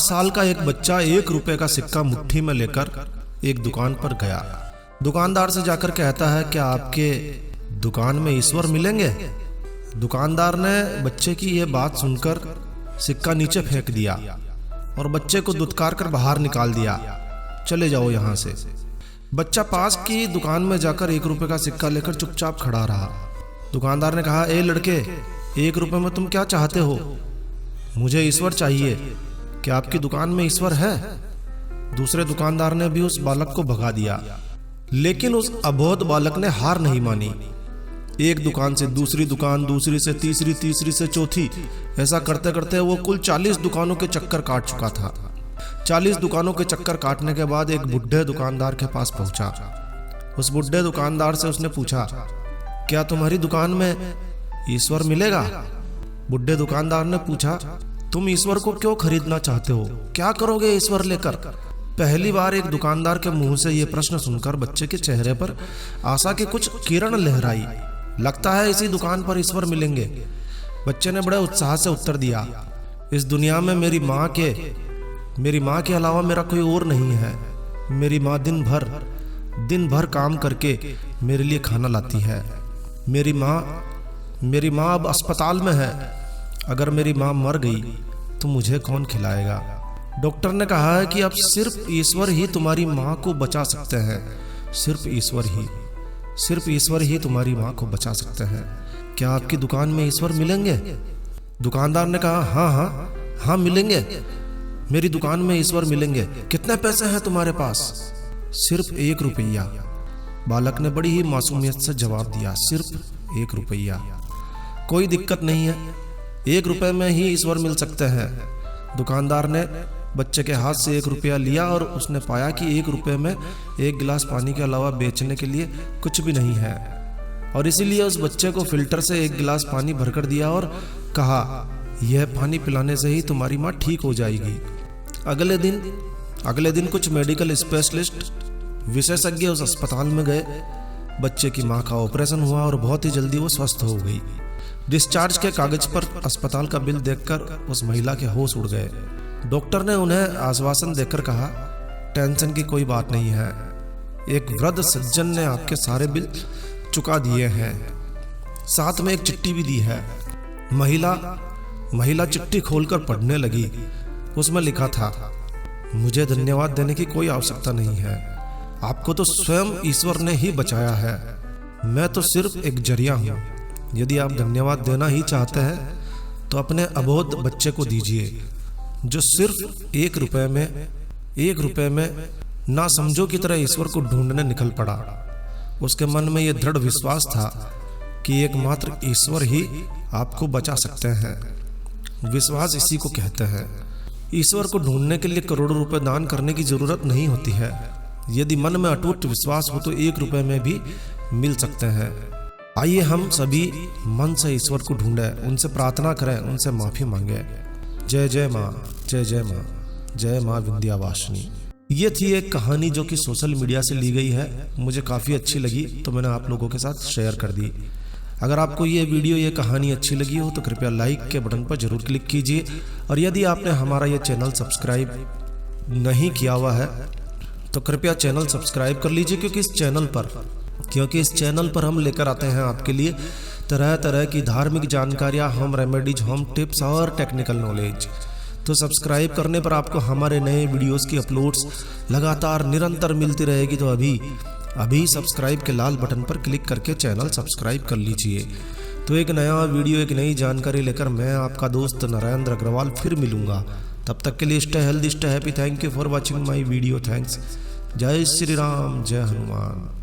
साल का एक बच्चा 1 रुपए का सिक्का मुट्ठी में लेकर एक दुकान पर गया। दुकानदार से जाकर कहता है, क्या आपके दुकान में ईश्वर मिलेंगे? दुकानदार ने बच्चे की यह बात सुनकर सिक्का नीचे फेंक दिया और बच्चे को दुत्कार कर बाहर निकाल दिया। चले जाओ यहाँ से। बच्चा पास की दुकान में जाकर 1 रुपए का सिक्का लेकर चुपचाप खड़ा रहा। दुकानदार ने कहा, ए लड़के, 1 रुपए में तुम क्या चाहते हो? मुझे ईश्वर चाहिए। क्या आपकी दुकान में ईश्वर है? दूसरे दुकानदार ने भी उस बालक को भगा दिया, लेकिन उस अबोध बालक ने हार नहीं मानी। एक दुकान से दूसरी दुकान, दूसरी से तीसरी, तीसरी से चौथी, ऐसा करते करते वो कुल 40 दुकानों के चक्कर काट चुका था। 40 दुकानों के चक्कर काटने के बाद एक बुढ़े दुकानदार के पास पहुंचा। उस बुढ़े दुकानदार से उसने पूछा, क्या तुम्हारी दुकान में ईश्वर मिलेगा? बुढ़े दुकानदार ने पूछा, तुम ईश्वर को क्यों खरीदना चाहते हो? क्या करोगे ईश्वर लेकर? पहली बार एक दुकानदार के मुंह से यह प्रश्न सुनकर बच्चे के चेहरे पर आशा की कुछ किरण लहराई। लगता है इसी दुकान पर ईश्वर मिलेंगे। बच्चे ने बड़े उत्साह से उत्तर दिया, इस दुनिया में मेरी माँ के अलावा मेरा कोई और नहीं है। मेरी माँ दिन भर काम करके मेरे लिए खाना लाती है। मेरी माँ अब अस्पताल में है। अगर मेरी माँ मर गई तो मुझे कौन खिलाएगा? डॉक्टर ने कहा है कि अब सिर्फ ईश्वर ही तुम्हारी माँ को बचा सकते हैं। सिर्फ ईश्वर ही तुम्हारी माँ को बचा सकते हैं। क्या आपकी दुकान में ईश्वर मिलेंगे? दुकानदार ने कहा, हाँ मिलेंगे। मेरी दुकान में ईश्वर मिलेंगे। कितने पैसे हैं तुम्हारे पास? सिर्फ 1 रुपया। बालक ने बड़ी ही मासूमियत से जवाब दिया, सिर्फ 1 रुपया। कोई दिक्कत नहीं है, 1 रुपए में ही ईश्वर मिल सकते हैं। दुकानदार ने बच्चे के हाथ से 1 रुपया लिया और उसने पाया कि 1 रुपए में 1 गिलास पानी के अलावा बेचने के लिए कुछ भी नहीं है, और इसीलिए उस बच्चे को फिल्टर से 1 गिलास पानी भरकर दिया और कहा, यह पानी पिलाने से ही तुम्हारी माँ ठीक हो जाएगी। अगले दिन कुछ मेडिकल स्पेशलिस्ट विशेषज्ञ उस अस्पताल में गए। बच्चे की माँ का ऑपरेशन हुआ और बहुत ही जल्दी वो स्वस्थ हो गई। डिस्चार्ज के कागज पर अस्पताल का बिल देखकर उस महिला के होश उड़ गए। डॉक्टर ने उन्हें आश्वासन देकर कहा, टेंशन की कोई बात नहीं है। एक वृद्ध सज्जन ने आपके सारे बिल चुका दिए हैं, साथ में एक चिट्ठी भी दी है। महिला चिट्ठी खोलकर पढ़ने लगी। उसमें लिखा था, मुझे धन्यवाद देने की कोई आवश्यकता नहीं है। आपको तो स्वयं ईश्वर ने ही बचाया है। मैं तो सिर्फ एक जरिया हूँ। यदि आप धन्यवाद देना ही चाहते हैं तो अपने अबोध बच्चे को दीजिए, जो सिर्फ 1 रुपए में ना समझो की तरह ईश्वर को ढूंढने निकल पड़ा। उसके मन में यह दृढ़ विश्वास था कि एकमात्र ईश्वर ही आपको बचा सकते हैं। विश्वास इसी को कहते हैं। ईश्वर को ढूंढने के लिए करोड़ों रुपए दान करने की जरूरत नहीं होती है। यदि मन में अटूट विश्वास हो तो 1 रुपए में भी मिल सकते हैं। आइए हम सभी मन से ईश्वर को ढूंढें, उनसे प्रार्थना करें, उनसे माफी मांगे। जय जय माँ, जय जय माँ, जय माँ विंध्यावासिनी। ये थी एक कहानी जो कि सोशल मीडिया से ली गई है। मुझे काफ़ी अच्छी लगी तो मैंने आप लोगों के साथ शेयर कर दी। अगर आपको ये वीडियो, ये कहानी अच्छी लगी हो तो कृपया लाइक के बटन पर जरूर क्लिक कीजिए। और यदि आपने हमारा ये चैनल सब्सक्राइब नहीं किया हुआ है तो कृपया चैनल सब्सक्राइब कर लीजिए, क्योंकि इस चैनल पर हम लेकर आते हैं आपके लिए तरह तरह की धार्मिक जानकारियाँ, होम रेमेडीज, होम टिप्स और टेक्निकल नॉलेज। तो सब्सक्राइब करने पर आपको हमारे नए वीडियोस की अपलोड्स लगातार निरंतर मिलती रहेगी। तो अभी सब्सक्राइब के लाल बटन पर क्लिक करके चैनल सब्सक्राइब कर लीजिए। तो एक नया वीडियो, एक नई जानकारी लेकर मैं आपका दोस्त नरेंद्र अग्रवाल फिर मिलूंगा। तब तक के लिए stay healthy, stay happy. Thank you for watching my video. Thanks. जय श्री राम, जय हनुमान।